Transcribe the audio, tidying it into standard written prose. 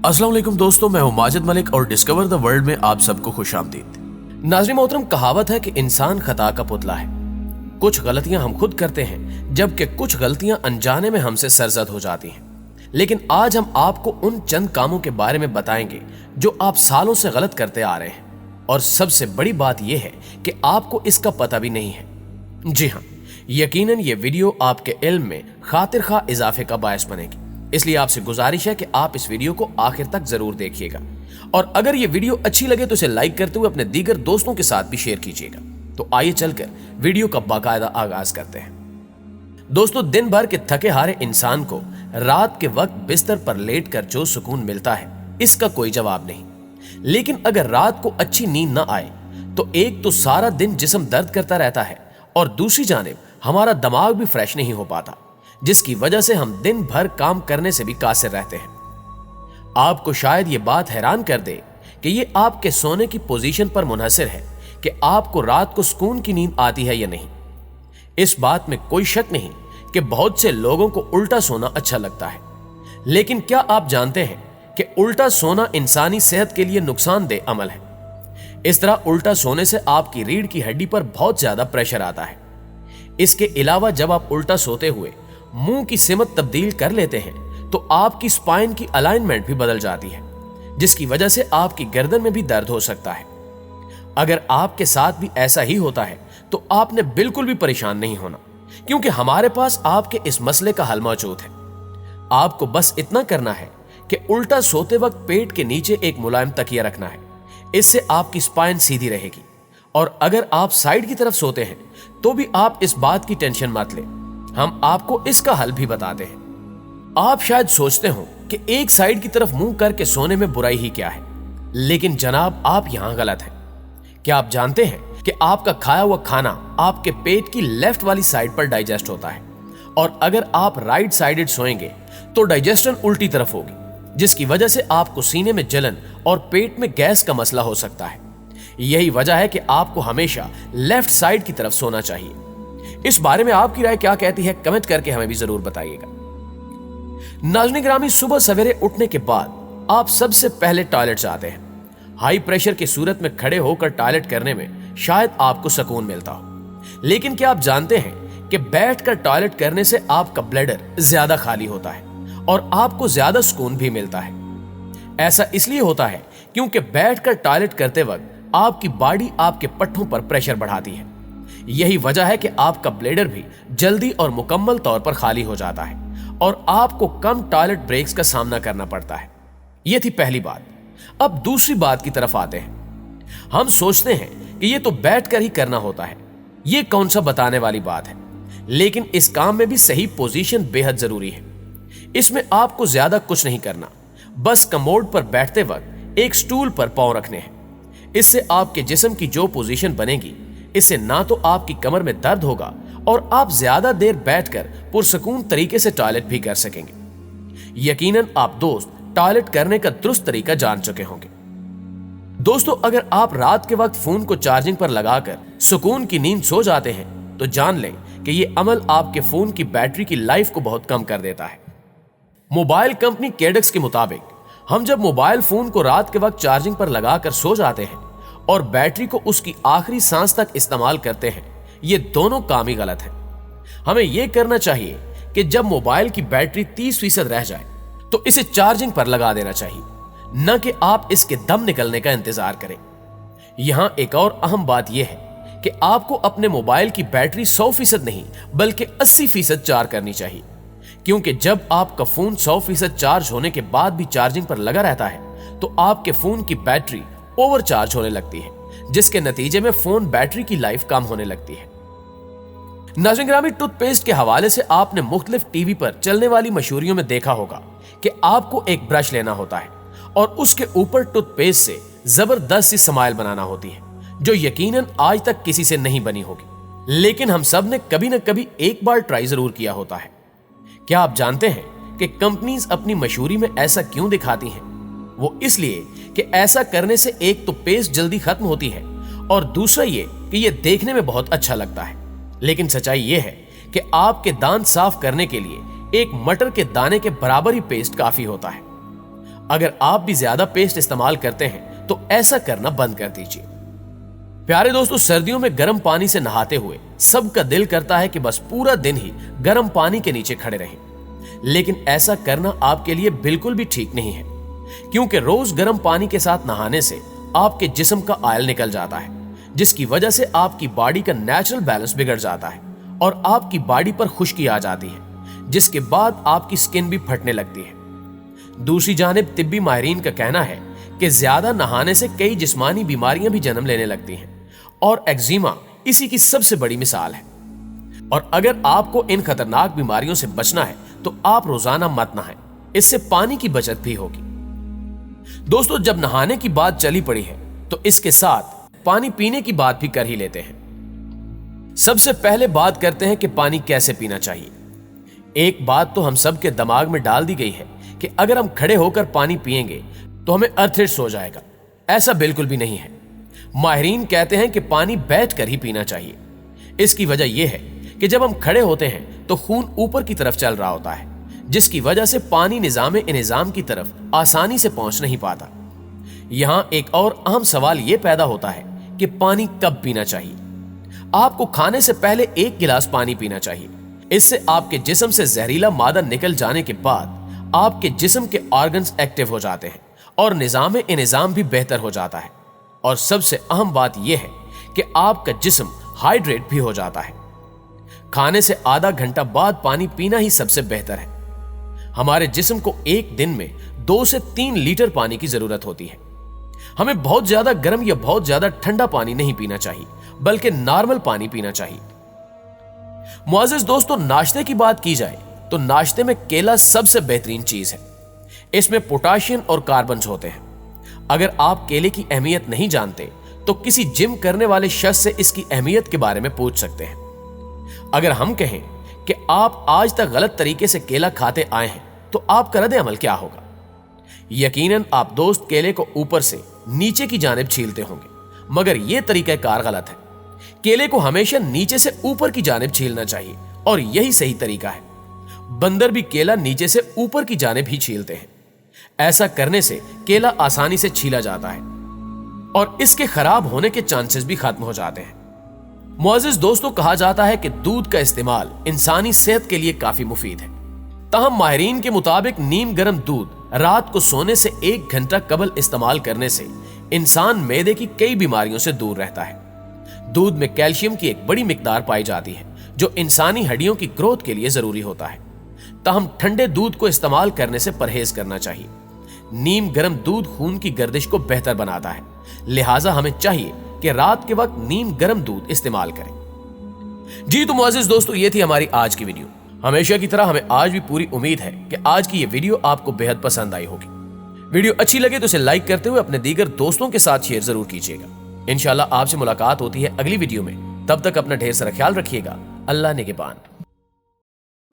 अस्सलाम वालेकुम दोस्तों, मैं हूं माजिद मलिक और डिस्कवर द वर्ल्ड में आप सबको खुश आमदीद। नाज़रीन मोहतरम, कहावत है कि इंसान खता का पुतला है। कुछ गलतियां हम खुद करते हैं जबकि कुछ गलतियां अनजाने में हमसे सरजद हो जाती हैं। लेकिन आज हम आपको उन चंद कामों के बारे में बताएंगे जो आप सालों से गलत करते आ रहे हैं, और सबसे बड़ी बात यह है कि आपको इसका पता भी नहीं है। जी हाँ, यकीनन ये वीडियो आपके इल्म में खातिर खा इजाफे का बायस बनेगी, इसलिए आपसे गुजारिश है कि आप इस वीडियो को आखिर तक जरूर देखिएगा, और अगर ये वीडियो अच्छी लगे तो इसे लाइक करते हुए अपने दीगर दोस्तों के साथ भी शेयर कीजिएगा। तो आइए चलकर वीडियो का बाकायदा आगाज करते हैं। दोस्तों, दिन भर के थके हारे इंसान को रात के वक्त बिस्तर पर लेटकर जो सुकून मिलता है, इसका कोई जवाब नहीं। लेकिन अगर रात को अच्छी नींद न आए तो एक तो सारा दिन जिस्म दर्द करता रहता है, और दूसरी जानिब हमारा दिमाग भी फ्रेश नहीं हो पाता, जिसकी वजह से हम दिन भर काम करने से भी कासिर रहते हैं। आपको शायद ये बात हैरान कर दे कि ये आपके सोने की पोजीशन पर मुनहसर है कि आपको रात को सुकून की नींद आती है या नहीं। इस बात में कोई शक नहीं कि बहुत से लोगों को उल्टा सोना अच्छा लगता है, लेकिन क्या आप जानते हैं कि उल्टा सोना इंसानी सेहत के लिए नुकसानदेह अमल है। इस तरह उल्टा सोने से आपकी रीढ़ की हड्डी पर बहुत ज्यादा प्रेशर आता है। इसके अलावा जब आप उल्टा सोते हुए मुंह की सिमत तब्दील कर लेते हैं तो आपकी स्पाइन की अलाइनमेंट भी बदल जाती है, जिसकी वजह से आपकी गर्दन में भी दर्द हो सकता है। अगर आपके साथ भी ऐसा ही होता है तो आपने बिल्कुल भी परेशान नहीं होना, क्योंकि हमारे पास आपके इस मसले का हल मौजूद है। आपको बस इतना करना है कि उल्टा सोते वक्त पेट के नीचे एक मुलायम तकिया रखना है। इससे आपकी स्पाइन सीधी रहेगी, और अगर आप साइड की तरफ सोते हैं तो भी आप इस बात की टेंशन मत लें, हम आपको इसका हल भी बताते हैं। आप शायद सोचते हो कि एक साइड की तरफ मुंह करके सोने में बुराई ही क्या है, लेकिन जनाब आप यहां गलत हैं। क्या आप जानते हैं कि आपका खाया हुआ खाना आपके पेट की लेफ्ट वाली साइड पर डाइजेस्ट होता है, और अगर आप राइट साइडेड सोएंगे तो डाइजेशन उल्टी तरफ होगी, जिसकी वजह से आपको सीने में जलन और पेट में गैस का मसला हो सकता है। यही वजह है कि आपको हमेशा लेफ्ट साइड की तरफ सोना चाहिए। इस बारे में आपकी राय क्या कहती है, कमेंट करके हमें भी जरूर बताइएगा। नाज़रीन गिरामी, सुबह सवेरे उठने के बाद आप सबसे पहले टॉयलेट जाते हैं। हाई प्रेशर की सूरत में खड़े होकर टॉयलेट करने में शायद आपको सुकून मिलता हो, लेकिन क्या आप जानते हैं कि बैठकर टॉयलेट करने से आपका ब्लैडर ज्यादा खाली होता है और आपको ज्यादा सुकून भी मिलता है। ऐसा इसलिए होता है क्योंकि बैठकर टॉयलेट करते वक्त आपकी बॉडी आपके पट्टों पर प्रेशर बढ़ाती है। यही वजह है कि आपका ब्लैडर भी जल्दी और मुकम्मल तौर पर खाली हो जाता है और आपको कम टॉयलेट ब्रेक्स का सामना करना पड़ता है। यह थी पहली बात। अब दूसरी बात की तरफ आते हैं। हम सोचते हैं कि यह तो बैठकर ही करना होता है, यह कौन सा बताने वाली बात है, लेकिन इस काम में भी सही पोजीशन बेहद जरूरी है। इसमें आपको ज्यादा कुछ नहीं करना, बस कमोड पर बैठते वक्त एक स्टूल पर पांव रखने हैं। इससे आपके जिस्म की जो पोजीशन बनेगी, इससे ना तो आपकी कमर में दर्द होगा और आप ज्यादा देर बैठकर पुरसकून तरीके से टॉयलेट भी कर सकेंगे। यकीनन आप दोस्त टॉयलेट करने का दुरुस्त तरीका जान चुके होंगे। दोस्तों, अगर आप रात के वक्त फोन को चार्जिंग पर लगाकर सुकून की नींद सो जाते हैं तो जान लें कि यह अमल आपके फोन की बैटरी की लाइफ को बहुत कम कर देता है। मोबाइल कंपनी कैडेक्स के मुताबिक हम जब मोबाइल फोन को रात के वक्त चार्जिंग पर लगाकर सो जाते हैं और बैटरी को उसकी आखिरी सांस तक इस्तेमाल करते हैं, ये दोनों काम ही गलत है। हमें यह करना चाहिए कि जब मोबाइल की बैटरी 30% रह जाए तो इसे चार्जिंग पर लगा देना चाहिए, न कि आप इसके दम निकलने का इंतजार करें। यहां एक और अहम बात यह है कि आपको अपने मोबाइल की बैटरी 100% नहीं बल्कि 80% चार्ज करनी चाहिए, क्योंकि जब आपका फोन 100% चार्ज होने के बाद भी चार्जिंग पर लगा रहता है तो आपके फोन की बैटरी ओवरचार्ज होने लगती है, जिसके नतीजे में फोन बैटरी की लाइफ कम होने लगती है। नाज़रीन गिरामी, टूथपेस्ट के हवाले से आपने मुख्तलिफ टीवी पर चलने वाली मशहूरियों में देखा होगा कि आपको एक ब्रश लेना होता है और उसके ऊपर टूथपेस्ट से जबरदस्त सी स्माइल बनाना होती है, जो यकीनन आज तक किसी से नहीं बनी होगी, लेकिन हम सब ने कभी न कभी एक बार ट्राई जरूर किया होता है। क्या आप जानते हैं कि कंपनीज अपनी मशहूरी में ऐसा क्यों दिखाती हैं? वो इसलिए कि ऐसा करने से एक तो पेस्ट जल्दी खत्म होती है और दूसरा ये कि ये देखने में बहुत अच्छा लगता है। लेकिन सच्चाई ये है कि आपके दांत साफ करने के लिए एक मटर के दाने के बराबर ही पेस्ट काफी होता है। अगर आप भी ज्यादा पेस्ट इस्तेमाल करते हैं तो ऐसा करना बंद कर दीजिए। प्यारे दोस्तों, सर्दियों में गर्म पानी से नहाते हुए सबका दिल करता है कि बस पूरा दिन ही गर्म पानी के नीचे खड़े रहें, लेकिन ऐसा करना आपके लिए बिल्कुल भी ठीक नहीं है, क्योंकि रोज गर्म पानी के साथ नहाने से आपके जिस्म का ऑयल निकल जाता है, जिसकी वजह से आपकी बॉडी का नेचुरल बैलेंस बिगड़ जाता है और आपकी बॉडी पर खुश्की आ जाती है, जिसके बाद आपकी स्किन भी फटने लगती है। दूसरी जानिब तिब्बी माहिरीन का कहना है कि ज्यादा नहाने से कई जिस्मानी बीमारियां भी जन्म लेने लगती हैं और एक्जिमा इसी की सबसे बड़ी मिसाल है। और अगर आपको इन खतरनाक बीमारियों से बचना है तो आप रोजाना मत नहाएं, इससे पानी की बचत भी होगी। दोस्तों, जब नहाने की बात चली पड़ी है तो इसके साथ पानी पीने की बात भी कर ही लेते हैं। सबसे पहले बात करते हैं कि पानी कैसे पीना चाहिए। एक बात तो हम सब के दिमाग में डाल दी गई है कि अगर हम खड़े होकर पानी पिएंगे तो हमें अर्थराइटिस हो जाएगा। ऐसा बिल्कुल भी नहीं है। माहिरीन कहते हैं कि पानी बैठकर ही पीना चाहिए। इसकी वजह यह है कि जब हम खड़े होते हैं तो खून ऊपर की तरफ चल रहा होता है, जिसकी वजह से पानी निजाम की तरफ आसानी से पहुंच नहीं पाता। यहां एक और अहम सवाल यह पैदा होता है कि पानी कब पीना चाहिए। आपको खाने से पहले 1 गिलास पानी पीना चाहिए। इससे आपके जिस्म से जहरीला मादा निकल जाने के बाद आपके जिस्म के ऑर्गन्स एक्टिव हो जाते हैं और निजाम भी बेहतर हो जाता है। और सबसे अहम बात यह है कि आपका जिस्म हाइड्रेट भी हो जाता है। खाने से आधा घंटा बाद पानी पीना ही सबसे बेहतर है। हमारे जिस्म को एक दिन में 2 से 3 लीटर पानी की जरूरत होती है। हमें बहुत ज्यादा गर्म या बहुत ज्यादा ठंडा पानी नहीं पीना चाहिए, बल्कि नॉर्मल पानी पीना चाहिए। मुअज़्ज़िज़ दोस्तों, नाश्ते की बात की जाए तो नाश्ते में केला सबसे बेहतरीन चीज है। इसमें पोटाशियम और कार्बन्स होते हैं। अगर आप केले की अहमियत नहीं जानते तो किसी जिम करने वाले शख्स से इसकी अहमियत के बारे में पूछ सकते हैं। अगर हम कहें कि आप आज तक गलत तरीके से केला खाते आए हैं तो आपका रद्द अमल क्या होगा? यकीनन आप दोस्त केले को ऊपर से नीचे की जानिब छीलते होंगे, मगर यह तरीका कार गलत है। केले को हमेशा नीचे से ऊपर की जानिब छीलना चाहिए और यही सही तरीका है। बंदर भी केला नीचे से ऊपर की जानिब ही छीलते हैं। ऐसा करने से केला आसानी से छीला जाता है और इसके खराब होने के चांसेस भी खत्म हो जाते हैं। मुअज़्ज़िज़ दोस्तों, कहा जाता है कि दूध का इस्तेमाल इंसानी सेहत के लिए काफी मुफीद है। तहम माहिरीन के मुताबिक नीम गर्म दूध रात को सोने से 1 घंटा कबल इस्तेमाल करने से इंसान मैदे की कई बीमारियों से दूर रहता है। दूध में कैल्शियम की एक बड़ी मिकदार पाई जाती है जो इंसानी हड्डियों की ग्रोथ के लिए जरूरी होता है। तहम ठंडे दूध को इस्तेमाल करने से परहेज करना चाहिए। नीम गर्म दूध खून की गर्दिश को बेहतर बनाता है, लिहाजा हमें चाहिए कि रात के वक्त नीम गर्म दूध इस्तेमाल करें। जी तो मुअज़्ज़िज़ दोस्तों, ये थी हमारी आज की वीडियो। हमेशा की तरह हमें आज भी पूरी उम्मीद है कि आज की ये वीडियो आपको बेहद पसंद आई होगी। वीडियो अच्छी लगे तो इसे लाइक करते हुए अपने दीगर दोस्तों के साथ शेयर जरूर कीजिएगा। इंशाल्लाह आपसे मुलाकात होती है अगली वीडियो में। तब तक अपना ढेर सारा ख्याल रखिएगा। अल्लाह निगहबान।